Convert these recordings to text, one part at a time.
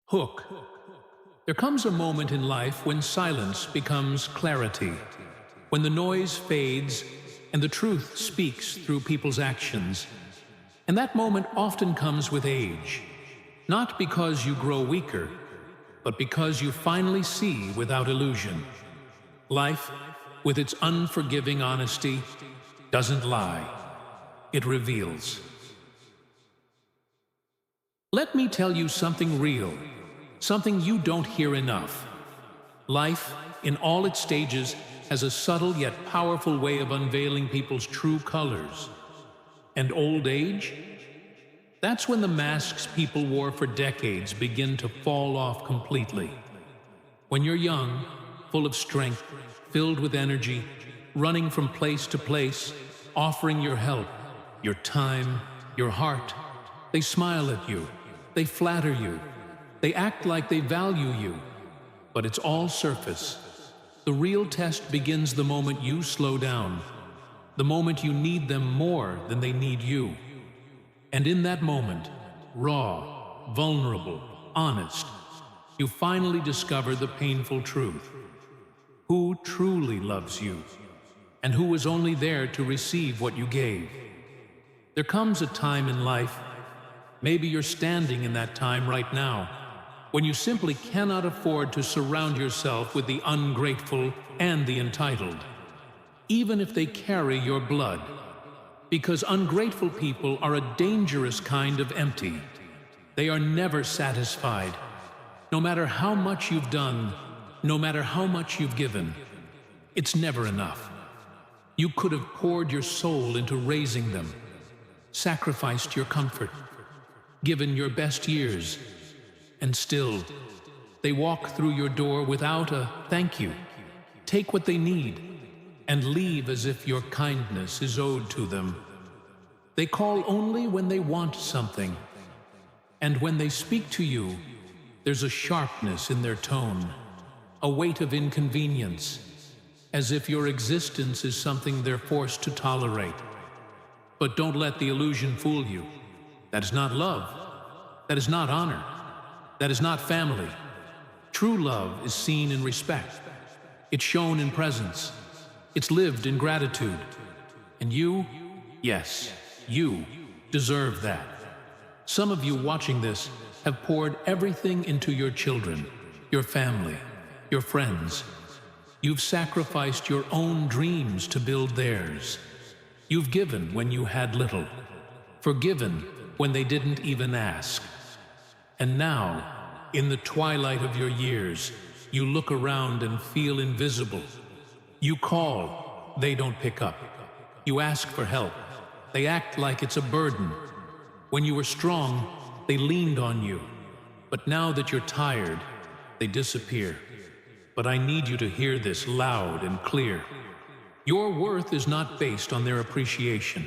Hook. There comes a moment in life when silence becomes clarity, when the noise fades and the truth speaks through people's actions. And that moment often comes with age, not because you grow weaker, but because you finally see without illusion. Life, with its unforgiving honesty, doesn't lie. It reveals. Let me tell you something real, something you don't hear enough. Life, in all its stages, has a subtle yet powerful way of unveiling people's true colors. And old age? That's when the masks people wore for decades begin to fall off completely. When you're young, full of strength, filled with energy, running from place to place, offering your help, your time, your heart, they smile at you, they flatter you, they act like they value you, but it's all surface. The real test begins the moment you slow down, the moment you need them more than they need you. And in that moment, raw, vulnerable, honest, you finally discover the painful truth. Who truly loves you, and who was only there to receive what you gave. There comes a time in life, maybe you're standing in that time right now, when you simply cannot afford to surround yourself with the ungrateful and the entitled, even if they carry your blood. Because ungrateful people are a dangerous kind of empty. They are never satisfied. No matter how much you've done, no matter how much you've given, it's never enough. You could have poured your soul into raising them, sacrificed your comfort, given your best years, and still, they walk through your door without a thank you. Take what they need, and leave as if your kindness is owed to them. They call only when they want something, and when they speak to you, there's a sharpness in their tone, a weight of inconvenience, as if your existence is something they're forced to tolerate. But don't let the illusion fool you. That is not love. That is not honor. That is not family. True love is seen in respect. It's shown in presence. It's lived in gratitude. And you, yes, you deserve that. Some of you watching this have poured everything into your children, your family, your friends. You've sacrificed your own dreams to build theirs. You've given when you had little, forgiven when they didn't even ask. And now, in the twilight of your years, you look around and feel invisible. You call, they don't pick up. You ask for help. They act like it's a burden. When you were strong, they leaned on you. But now that you're tired, they disappear. But I need you to hear this loud and clear. Your worth is not based on their appreciation.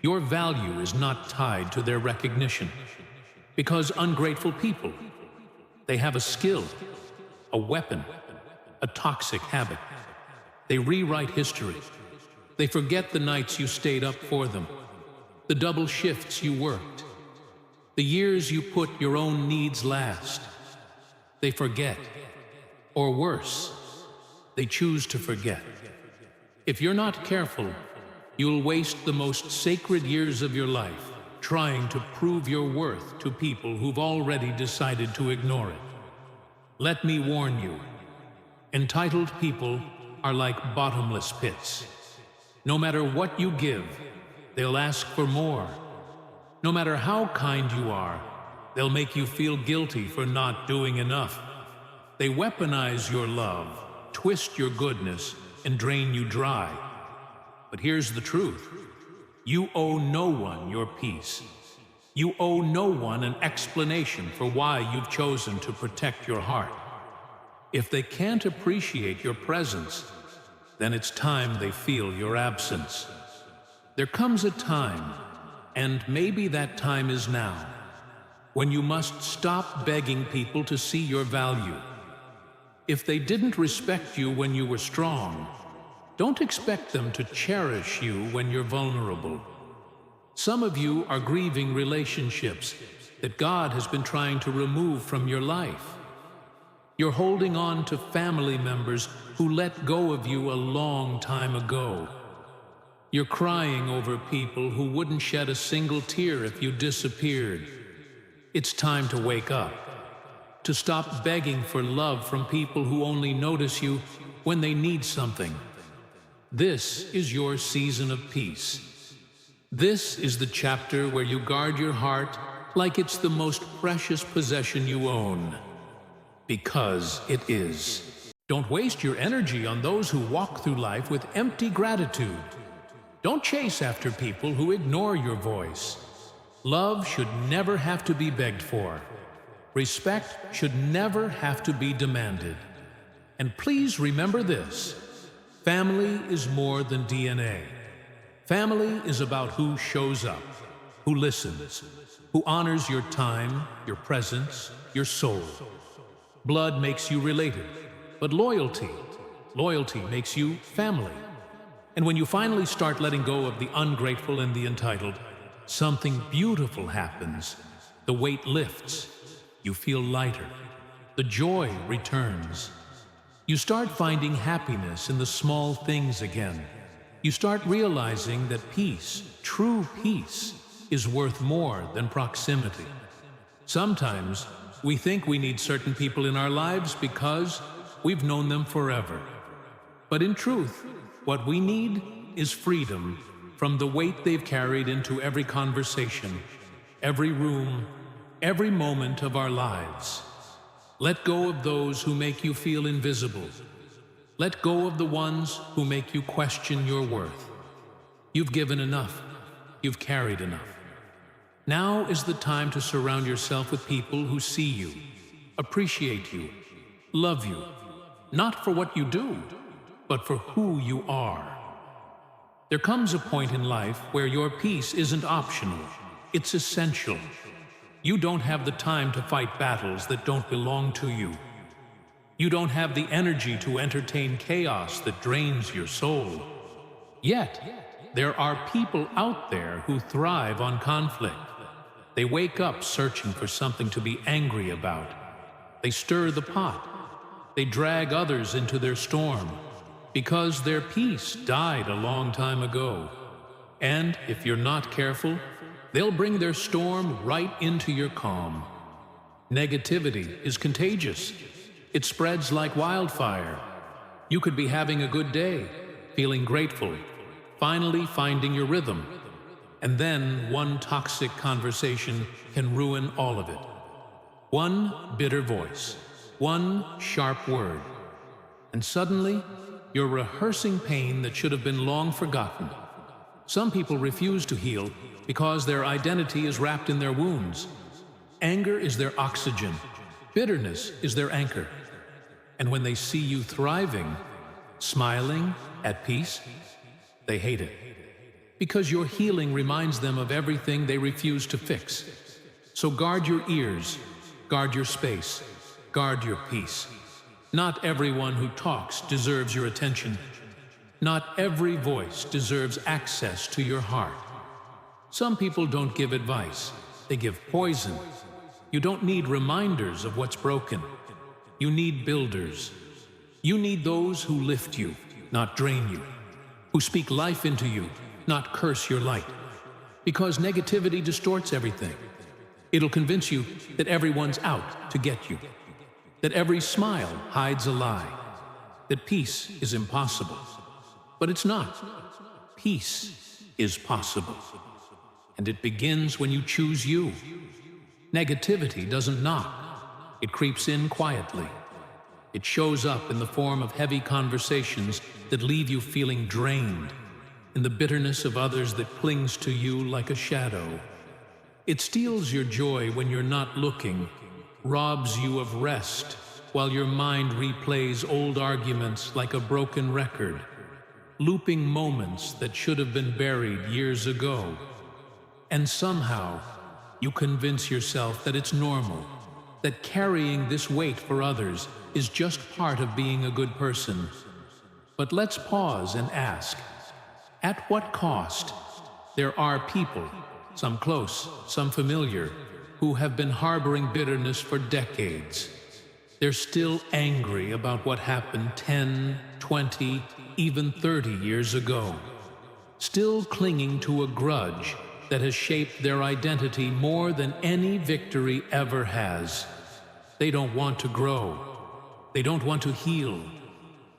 Your value is not tied to their recognition. Because ungrateful people, they have a skill, a weapon, a toxic habit. They rewrite history. They forget the nights you stayed up for them, the double shifts you worked, the years you put your own needs last. They forget, or worse, they choose to forget. If you're not careful, you'll waste the most sacred years of your life trying to prove your worth to people who've already decided to ignore it. Let me warn you, entitled people are like bottomless pits. No matter what you give, they'll ask for more. No matter how kind you are, they'll make you feel guilty for not doing enough. They weaponize your love, twist your goodness, and drain you dry. But here's the truth. You owe no one your peace. You owe no one an explanation for why you've chosen to protect your heart. If they can't appreciate your presence, then it's time they feel your absence. There comes a time, and maybe that time is now, when you must stop begging people to see your value. If they didn't respect you when you were strong, don't expect them to cherish you when you're vulnerable. Some of you are grieving relationships, that God has been trying to remove from your life. You're holding on to family members who let go of you a long time ago. You're crying over people who wouldn't shed a single tear if you disappeared. It's time to wake up, to stop begging for love from people who only notice you when they need something. This is your season of peace. This is the chapter where you guard your heart like it's the most precious possession you own. Because it is. Don't waste your energy on those who walk through life with empty gratitude. Don't chase after people who ignore your voice. Love should never have to be begged for. Respect should never have to be demanded. And please remember this: family is more than DNA. Family is about who shows up, who listens, who honors your time, your presence, your soul. Blood makes you related, but loyalty makes you family. And when you finally start letting go of the ungrateful and the entitled, something beautiful happens. The weight lifts. You feel lighter. The joy returns. You start finding happiness in the small things again. You start realizing that peace, true peace, is worth more than proximity. Sometimes we think we need certain people in our lives because we've known them forever. But in truth, what we need is freedom from the weight they've carried into every conversation, every room, every moment of our lives. Let go of those who make you feel invisible. Let go of the ones who make you question your worth. You've given enough. You've carried enough. Now is the time to surround yourself with people who see you, appreciate you, love you, not for what you do, but for who you are. There comes a point in life where your peace isn't optional, it's essential. You don't have the time to fight battles that don't belong to you. You don't have the energy to entertain chaos that drains your soul. Yet, there are people out there who thrive on conflict. They wake up searching for something to be angry about. They stir the pot. They drag others into their storm, because their peace died a long time ago. And if you're not careful, they'll bring their storm right into your calm. Negativity is contagious. It spreads like wildfire. You could be having a good day, feeling grateful, finally finding your rhythm. And then one toxic conversation can ruin all of it. One bitter voice, one sharp word, and suddenly you're rehearsing pain that should have been long forgotten. Some people refuse to heal because their identity is wrapped in their wounds. Anger is their oxygen. Bitterness is their anchor. And when they see you thriving, smiling, at peace, they hate it. Because your healing reminds them of everything they refuse to fix. So guard your ears, guard your space, guard your peace. Not everyone who talks deserves your attention. Not every voice deserves access to your heart. Some people don't give advice, they give poison. You don't need reminders of what's broken. You need builders. You need those who lift you, not drain you, who speak life into you, not curse your light. Because negativity distorts everything. It'll convince you that everyone's out to get you, that every smile hides a lie, that peace is impossible. But it's not. Peace is possible. And it begins when you choose you. Negativity doesn't knock. It creeps in quietly. It shows up in the form of heavy conversations that leave you feeling drained, in the bitterness of others that clings to you like a shadow. It steals your joy when you're not looking, robs you of rest, while your mind replays old arguments like a broken record, looping moments that should have been buried years ago. And somehow, you convince yourself that it's normal, that carrying this weight for others is just part of being a good person. But let's pause and ask, at what cost? There are people, some close, some familiar, who have been harboring bitterness for decades. They're still angry about what happened 10, 20, even 30 years ago. Still clinging to a grudge that has shaped their identity more than any victory ever has. They don't want to grow. They don't want to heal.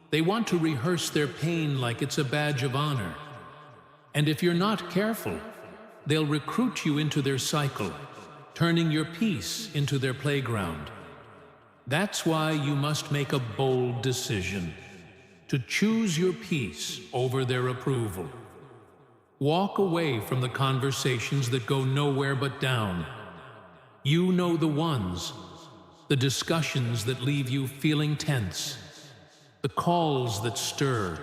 They want to rehearse their pain like it's a badge of honor. And if you're not careful, they'll recruit you into their cycle, turning your peace into their playground. That's why you must make a bold decision to choose your peace over their approval. Walk away from the conversations that go nowhere but down. You know the ones, the discussions that leave you feeling tense, the calls that stir,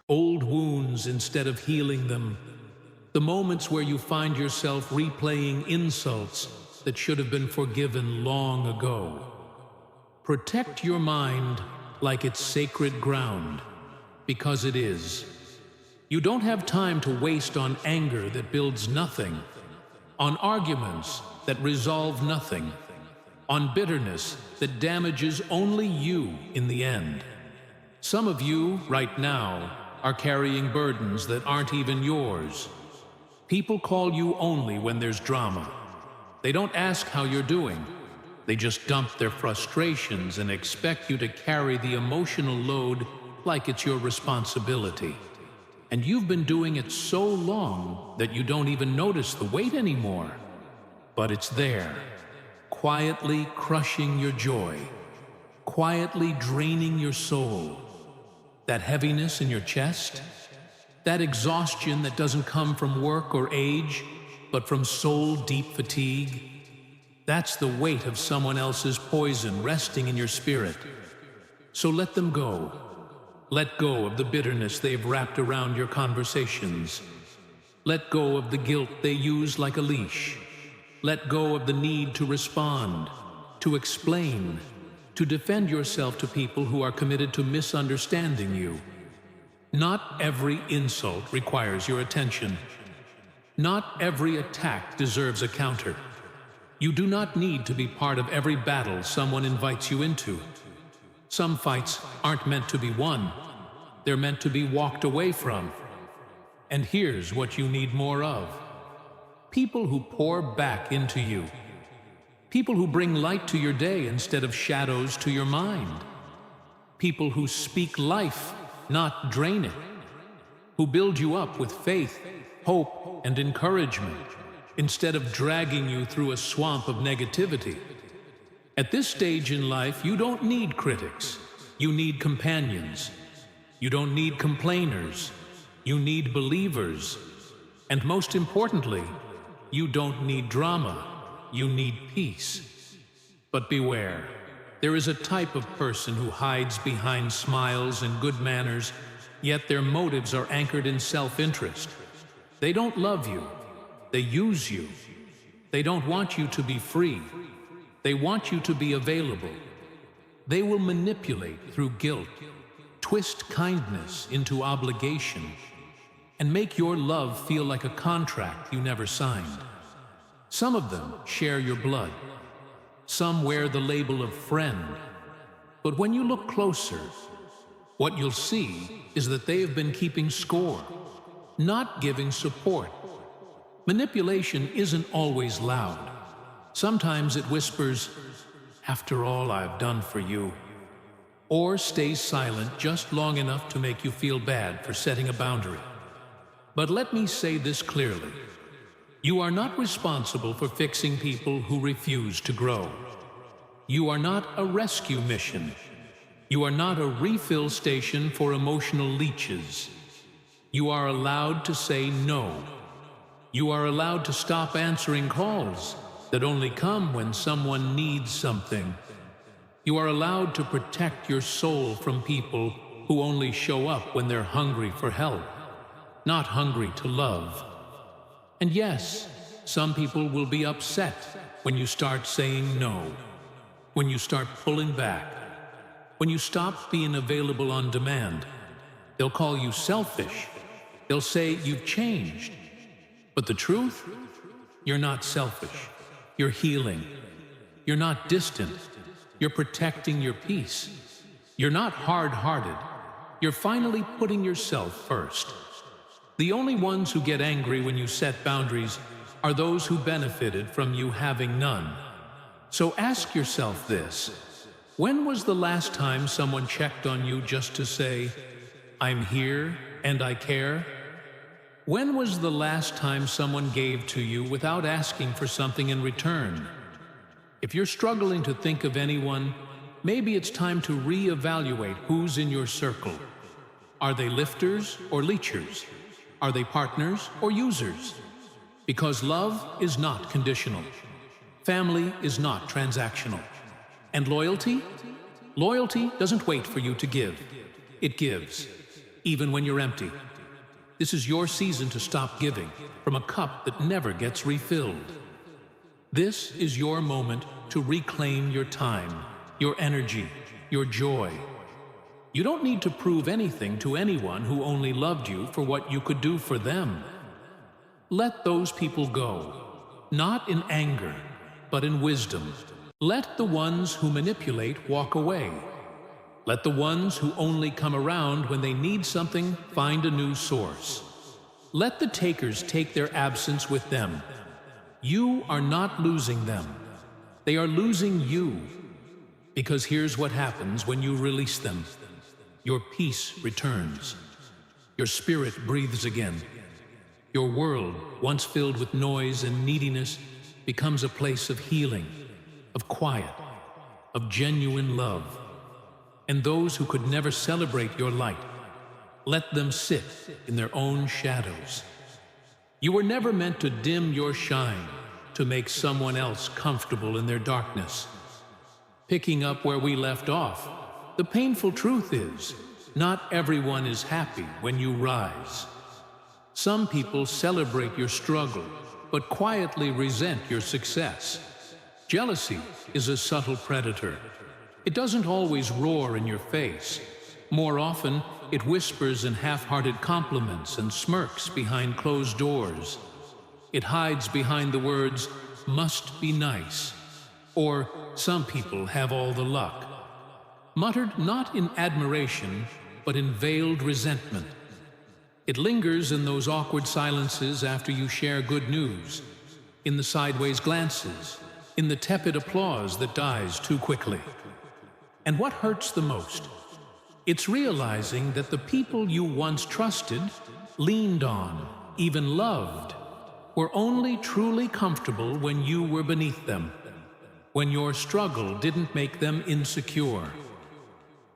old wounds instead of healing them, the moments where you find yourself replaying insults that should have been forgiven long ago. Protect your mind like it's sacred ground, because it is. You don't have time to waste on anger that builds nothing, on arguments that resolve nothing, on bitterness that damages only you in the end. Some of you, right now, are carrying burdens that aren't even yours. People call you only when there's drama. They don't ask how you're doing. They just dump their frustrations and expect you to carry the emotional load like it's your responsibility. And you've been doing it so long that you don't even notice the weight anymore. But it's there, quietly crushing your joy, quietly draining your soul. That heaviness in your chest, that exhaustion that doesn't come from work or age, but from soul-deep fatigue, that's the weight of someone else's poison resting in your spirit. So let them go. Let go of the bitterness they've wrapped around your conversations. Let go of the guilt they use like a leash. Let go of the need to respond, to explain, to defend yourself to people who are committed to misunderstanding you. Not every insult requires your attention. Not every attack deserves a counter. You do not need to be part of every battle someone invites you into. Some fights aren't meant to be won. They're meant to be walked away from. And here's what you need more of. People who pour back into you. People who bring light to your day instead of shadows to your mind. People who speak life, not drain it. Who build you up with faith, hope, and encouragement, instead of dragging you through a swamp of negativity. At this stage in life, you don't need critics. You need companions. You don't need complainers. You need believers. And most importantly, you don't need drama. You need peace. But beware, there is a type of person who hides behind smiles and good manners, yet their motives are anchored in self-interest. They don't love you. They use you. They don't want you to be free. They want you to be available. They will manipulate through guilt, twist kindness into obligation, and make your love feel like a contract you never signed. Some of them share your blood. Some wear the label of friend. But when you look closer, what you'll see is that they have been keeping score, not giving support. Manipulation isn't always loud. Sometimes it whispers, "After all I've done for you," or stays silent just long enough to make you feel bad for setting a boundary. But let me say this clearly. You are not responsible for fixing people who refuse to grow. You are not a rescue mission. You are not a refill station for emotional leeches. You are allowed to say no. You are allowed to stop answering calls that only come when someone needs something. You are allowed to protect your soul from people who only show up when they're hungry for help, not hungry to love. And yes, some people will be upset when you start saying no, when you start pulling back, when you stop being available on demand. They'll call you selfish. They'll say you've changed. But the truth? You're not selfish. You're healing. You're not distant. You're protecting your peace. You're not hard-hearted. You're finally putting yourself first. The only ones who get angry when you set boundaries are those who benefited from you having none. So ask yourself this: when was the last time someone checked on you just to say, "I'm here and I care"? When was the last time someone gave to you without asking for something in return? If you're struggling to think of anyone, maybe it's time to reevaluate who's in your circle. Are they lifters or leechers? Are they partners or users? Because love is not conditional. Family is not transactional. And loyalty? Loyalty doesn't wait for you to give. It gives, even when you're empty. This is your season to stop giving from a cup that never gets refilled. This is your moment to reclaim your time, your energy, your joy. You don't need to prove anything to anyone who only loved you for what you could do for them. Let those people go, not in anger, but in wisdom. Let the ones who manipulate walk away. Let the ones who only come around when they need something find a new source. Let the takers take their absence with them. You are not losing them. They are losing you. Because here's what happens when you release them. Your peace returns. Your spirit breathes again. Your world, once filled with noise and neediness, becomes a place of healing, of quiet, of genuine love. And those who could never celebrate your light, let them sit in their own shadows. You were never meant to dim your shine, to make someone else comfortable in their darkness. Picking up where we left off, the painful truth is, not everyone is happy when you rise. Some people celebrate your struggle, but quietly resent your success. Jealousy is a subtle predator. It doesn't always roar in your face. More often, it whispers in half-hearted compliments and smirks behind closed doors. It hides behind the words, "must be nice," or "some people have all the luck," muttered not in admiration, but in veiled resentment. It lingers in those awkward silences after you share good news, in the sideways glances, in the tepid applause that dies too quickly. And what hurts the most? It's realizing that the people you once trusted, leaned on, even loved, were only truly comfortable when you were beneath them, when your struggle didn't make them insecure.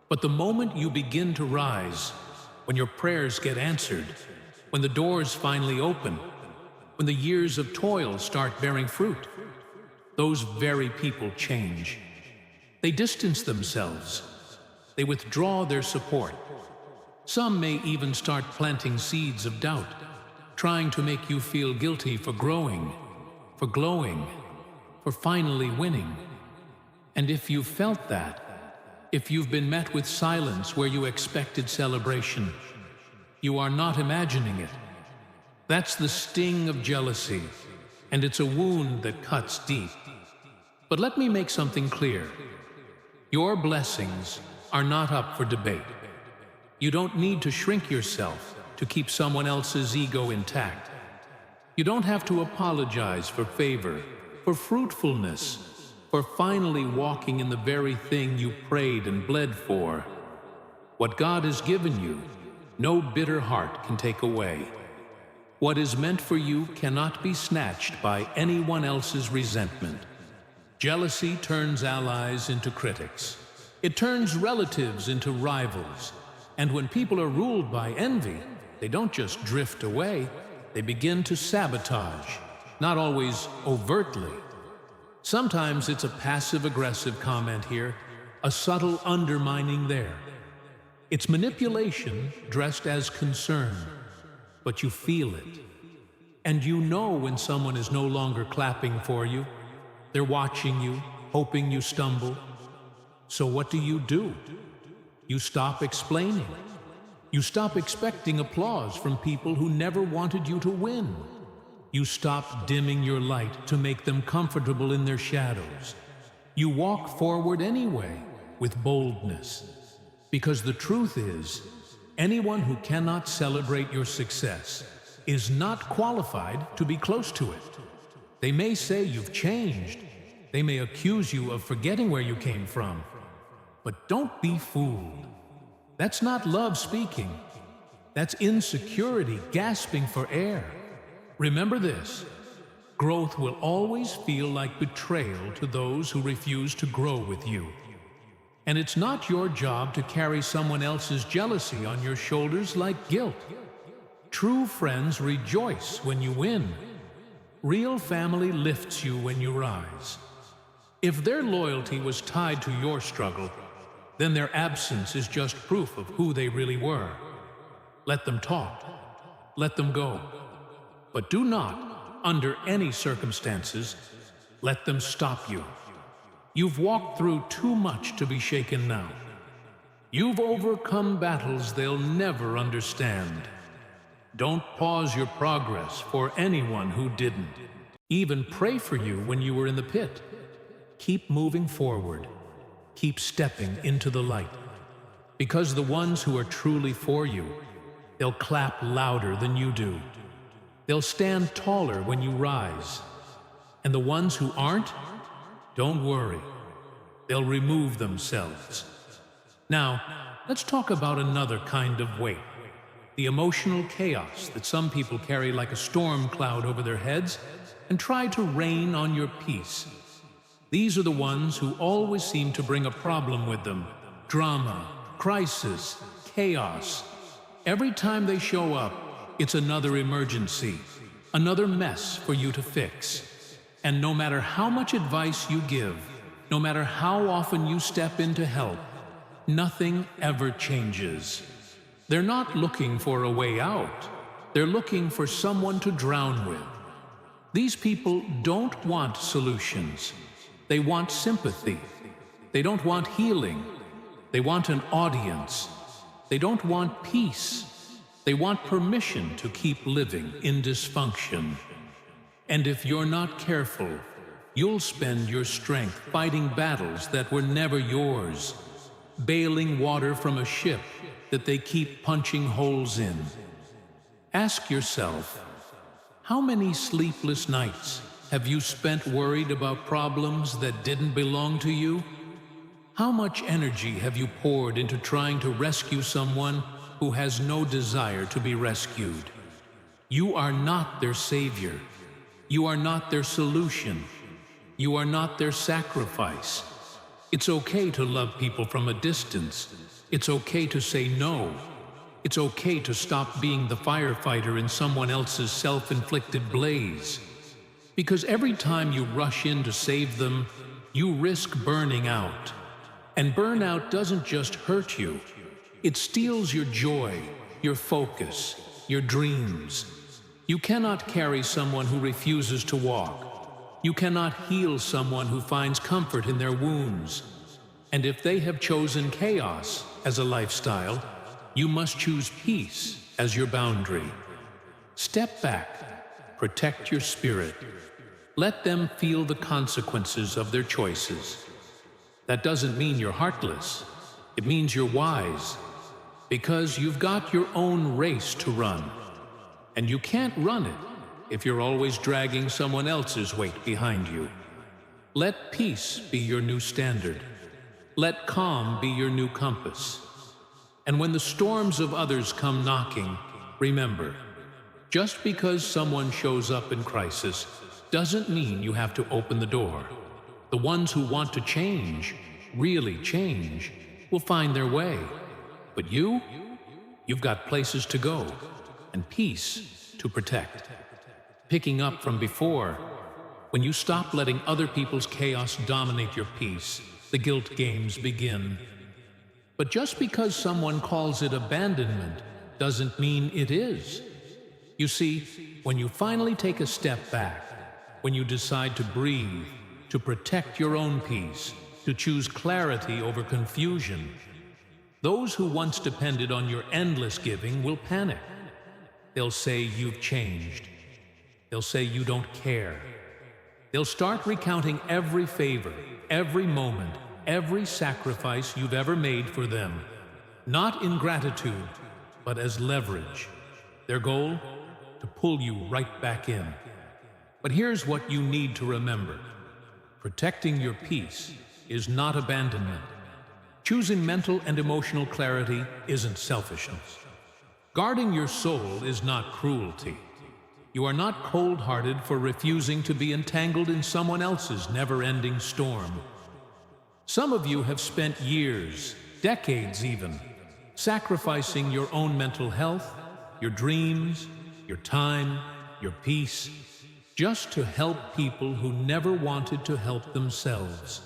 But the moment you begin to rise, when your prayers get answered, when the doors finally open, when the years of toil start bearing fruit, those very people change. They distance themselves. They withdraw their support. Some may even start planting seeds of doubt, trying to make you feel guilty for growing, for glowing, for finally winning. And if you've felt that, if you've been met with silence where you expected celebration, you are not imagining it. That's the sting of jealousy, and it's a wound that cuts deep. But let me make something clear. Your blessings are not up for debate. You don't need to shrink yourself to keep someone else's ego intact. You don't have to apologize for favor, for fruitfulness, for finally walking in the very thing you prayed and bled for. What God has given you, no bitter heart can take away. What is meant for you cannot be snatched by anyone else's resentment. Jealousy turns allies into critics. It turns relatives into rivals. And when people are ruled by envy, they don't just drift away, they begin to sabotage, not always overtly. Sometimes it's a passive-aggressive comment here, a subtle undermining there. It's manipulation dressed as concern, but you feel it. And you know when someone is no longer clapping for you. They're watching you, hoping you stumble. So what do? You stop explaining. You stop expecting applause from people who never wanted you to win. You stop dimming your light to make them comfortable in their shadows. You walk forward anyway, with boldness. Because the truth is, anyone who cannot celebrate your success is not qualified to be close to it. They may say you've changed. They may accuse you of forgetting where you came from. But don't be fooled. That's not love speaking. That's insecurity gasping for air. Remember this: growth will always feel like betrayal to those who refuse to grow with you. And it's not your job to carry someone else's jealousy on your shoulders like guilt. True friends rejoice when you win. Real family lifts you when you rise. If their loyalty was tied to your struggle, then their absence is just proof of who they really were. Let them talk. Let them go. But do not, under any circumstances, let them stop you. You've walked through too much to be shaken now. You've overcome battles they'll never understand. Don't pause your progress for anyone who didn't. Even pray for you when you were in the pit. Keep moving forward. Keep stepping into the light. Because the ones who are truly for you, they'll clap louder than you do. They'll stand taller when you rise. And the ones who aren't, don't worry. They'll remove themselves. Now, let's talk about another kind of weight. The emotional chaos that some people carry like a storm cloud over their heads and try to rain on your peace. These are the ones who always seem to bring a problem with them. Drama, crisis, chaos. Every time they show up, it's another emergency, another mess for you to fix. And no matter how much advice you give, no matter how often you step in to help, nothing ever changes. They're not looking for a way out. They're looking for someone to drown with. These people don't want solutions. They want sympathy. They don't want healing. They want an audience. They don't want peace. They want permission to keep living in dysfunction. And if you're not careful, you'll spend your strength fighting battles that were never yours, bailing water from a ship that they keep punching holes in. Ask yourself, how many sleepless nights have you spent worried about problems that didn't belong to you? How much energy have you poured into trying to rescue someone who has no desire to be rescued? You are not their savior. You are not their solution. You are not their sacrifice. It's okay to love people from a distance. It's okay to say no. It's okay to stop being the firefighter in someone else's self-inflicted blaze. Because every time you rush in to save them, you risk burning out. And burnout doesn't just hurt you. It steals your joy, your focus, your dreams. You cannot carry someone who refuses to walk. You cannot heal someone who finds comfort in their wounds. And if they have chosen chaos as a lifestyle, you must choose peace as your boundary. Step back, protect your spirit. Let them feel the consequences of their choices. That doesn't mean you're heartless. It means you're wise. Because you've got your own race to run. And you can't run it if you're always dragging someone else's weight behind you. Let peace be your new standard. Let calm be your new compass. And when the storms of others come knocking, remember, just because someone shows up in crisis doesn't mean you have to open the door. The ones who want to change, really change, will find their way. But you've got places to go and peace to protect. Picking up from before, when you stop letting other people's chaos dominate your peace, the guilt games begin. But just because someone calls it abandonment doesn't mean it is. You see, when you finally take a step back, when you decide to breathe, to protect your own peace, to choose clarity over confusion, those who once depended on your endless giving will panic. They'll say you've changed. They'll say you don't care. They'll start recounting every favor, every moment, every sacrifice you've ever made for them, not in gratitude, but as leverage. Their goal? To pull you right back in. But here's what you need to remember. Protecting your peace is not abandonment. Choosing mental and emotional clarity isn't selfishness. Guarding your soul is not cruelty. You are not cold-hearted for refusing to be entangled in someone else's never-ending storm. Some of you have spent years, decades even, sacrificing your own mental health, your dreams, your time, your peace, just to help people who never wanted to help themselves.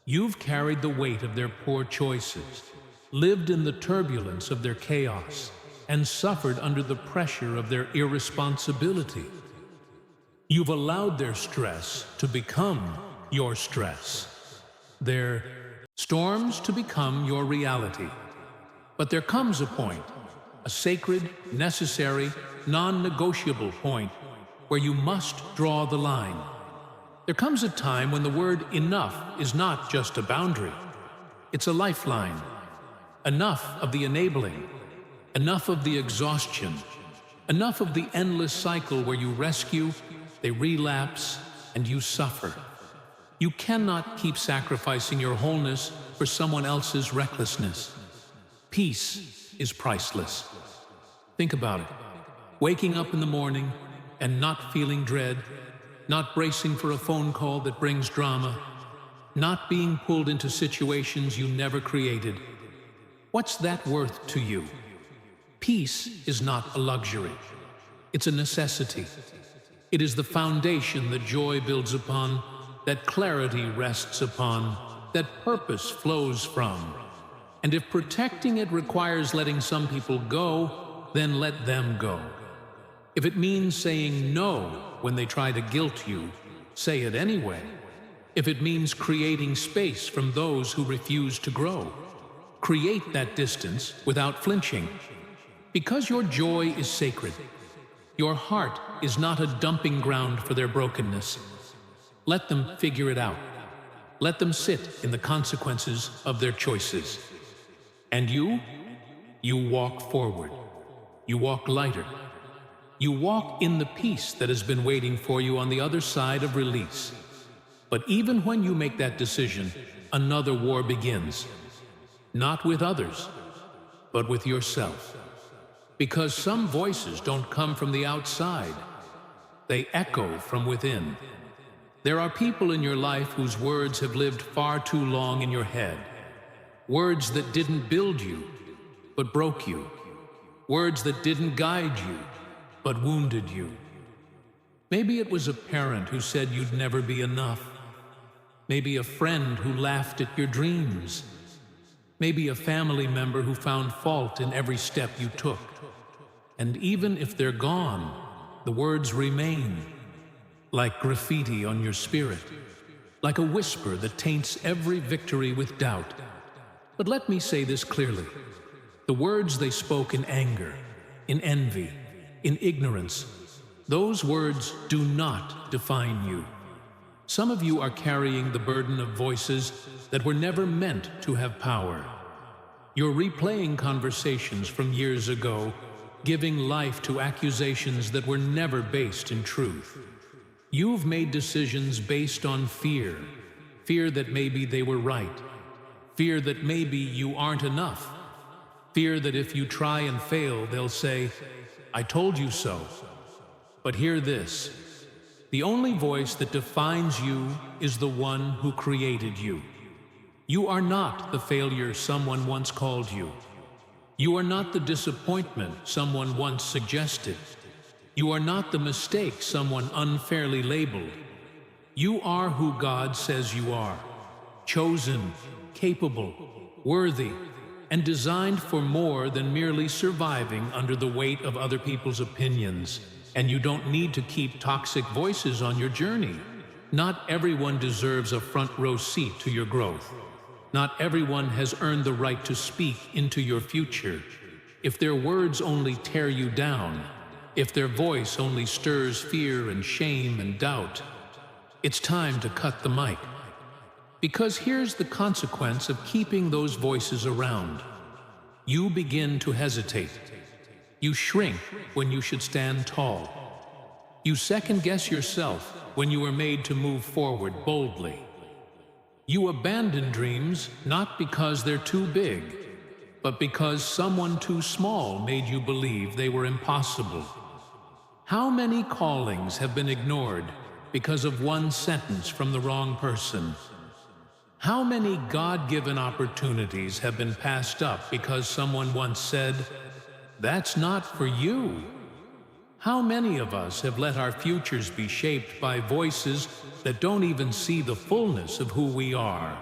You've carried the weight of their poor choices, lived in the turbulence of their chaos, and suffered under the pressure of their irresponsibility. You've allowed their stress to become your stress, their storms to become your reality. But there comes a point, a sacred, necessary, non-negotiable point, where you must draw the line. There comes a time when the word enough is not just a boundary, it's a lifeline. Enough of the enabling, enough of the exhaustion, enough of the endless cycle where you rescue, they relapse, and you suffer. You cannot keep sacrificing your wholeness for someone else's recklessness. Peace is priceless. Think about it. Waking up in the morning and not feeling dread, not bracing for a phone call that brings drama, not being pulled into situations you never created. What's that worth to you? Peace is not a luxury. It's a necessity. It is the foundation that joy builds upon, that clarity rests upon, that purpose flows from. And if protecting it requires letting some people go, then let them go. If it means saying no when they try to guilt you, say it anyway. If it means creating space from those who refuse to grow, create that distance without flinching. Because your joy is sacred, your heart is not a dumping ground for their brokenness. Let them figure it out. Let them sit in the consequences of their choices. And you walk forward. You walk lighter. You walk in the peace that has been waiting for you on the other side of release. But even when you make that decision, another war begins. Not with others, but with yourself. Because some voices don't come from the outside. They echo from within. There are people in your life whose words have lived far too long in your head. Words that didn't build you, but broke you. Words that didn't guide you, but wounded you. Maybe it was a parent who said you'd never be enough. Maybe a friend who laughed at your dreams. Maybe a family member who found fault in every step you took. And even if they're gone, the words remain, like graffiti on your spirit, like a whisper that taints every victory with doubt. But let me say this clearly. The words they spoke in anger, in envy, in ignorance, those words do not define you. Some of you are carrying the burden of voices that were never meant to have power. You're replaying conversations from years ago, giving life to accusations that were never based in truth. You've made decisions based on fear, fear that maybe they were right, fear that maybe you aren't enough, fear that if you try and fail, they'll say, "I told you so." But hear this. The only voice that defines you is the one who created you. You are not the failure someone once called you. You are not the disappointment someone once suggested. You are not the mistake someone unfairly labeled. You are who God says you are. Chosen, capable, worthy, and designed for more than merely surviving under the weight of other people's opinions. And you don't need to keep toxic voices on your journey. Not everyone deserves a front row seat to your growth. Not everyone has earned the right to speak into your future. If their words only tear you down, if their voice only stirs fear and shame and doubt, it's time to cut the mic. Because here's the consequence of keeping those voices around. You begin to hesitate. You shrink when you should stand tall. You second-guess yourself when you are made to move forward boldly. You abandon dreams not because they're too big, but because someone too small made you believe they were impossible. How many callings have been ignored because of one sentence from the wrong person? How many God-given opportunities have been passed up because someone once said, "That's not for you"? How many of us have let our futures be shaped by voices that don't even see the fullness of who we are?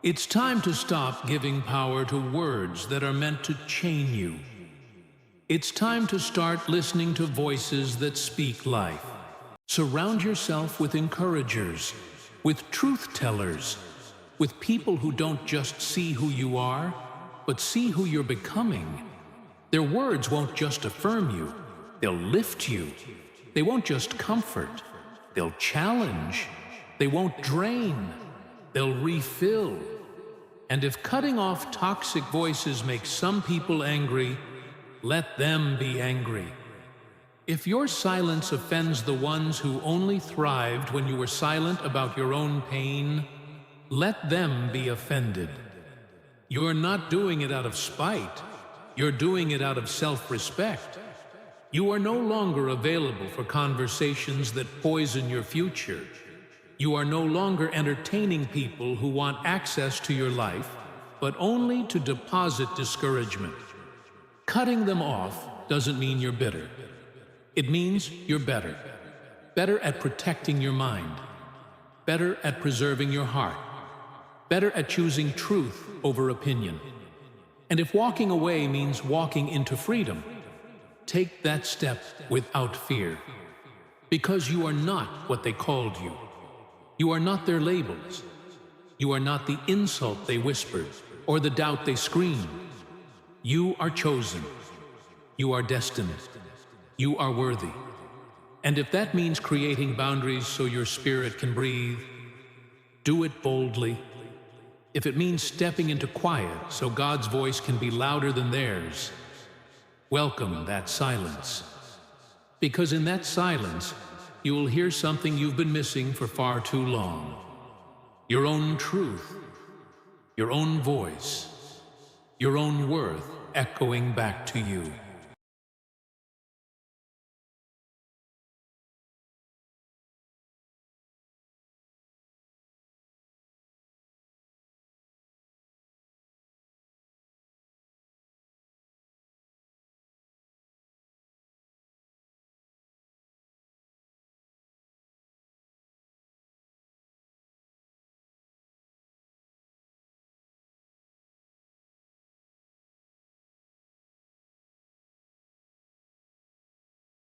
It's time to stop giving power to words that are meant to chain you. It's time to start listening to voices that speak life. Surround yourself with encouragers, with truth-tellers, with people who don't just see who you are, but see who you're becoming. Their words won't just affirm you, they'll lift you. They won't just comfort, they'll challenge. They won't drain, they'll refill. And if cutting off toxic voices makes some people angry, let them be angry. If your silence offends the ones who only thrived when you were silent about your own pain, let them be offended. You're not doing it out of spite. You're doing it out of self-respect. You are no longer available for conversations that poison your future. You are no longer entertaining people who want access to your life, but only to deposit discouragement. Cutting them off doesn't mean you're bitter. It means you're better. Better at protecting your mind. Better at preserving your heart. Better at choosing truth over opinion. And if walking away means walking into freedom, take that step without fear. Because you are not what they called you. You are not their labels. You are not the insult they whispered or the doubt they screamed. You are chosen. You are destined. You are worthy. And if that means creating boundaries so your spirit can breathe, do it boldly. If it means stepping into quiet so God's voice can be louder than theirs, welcome that silence. Because in that silence, you will hear something you've been missing for far too long. Your own truth, your own voice, your own worth echoing back to you.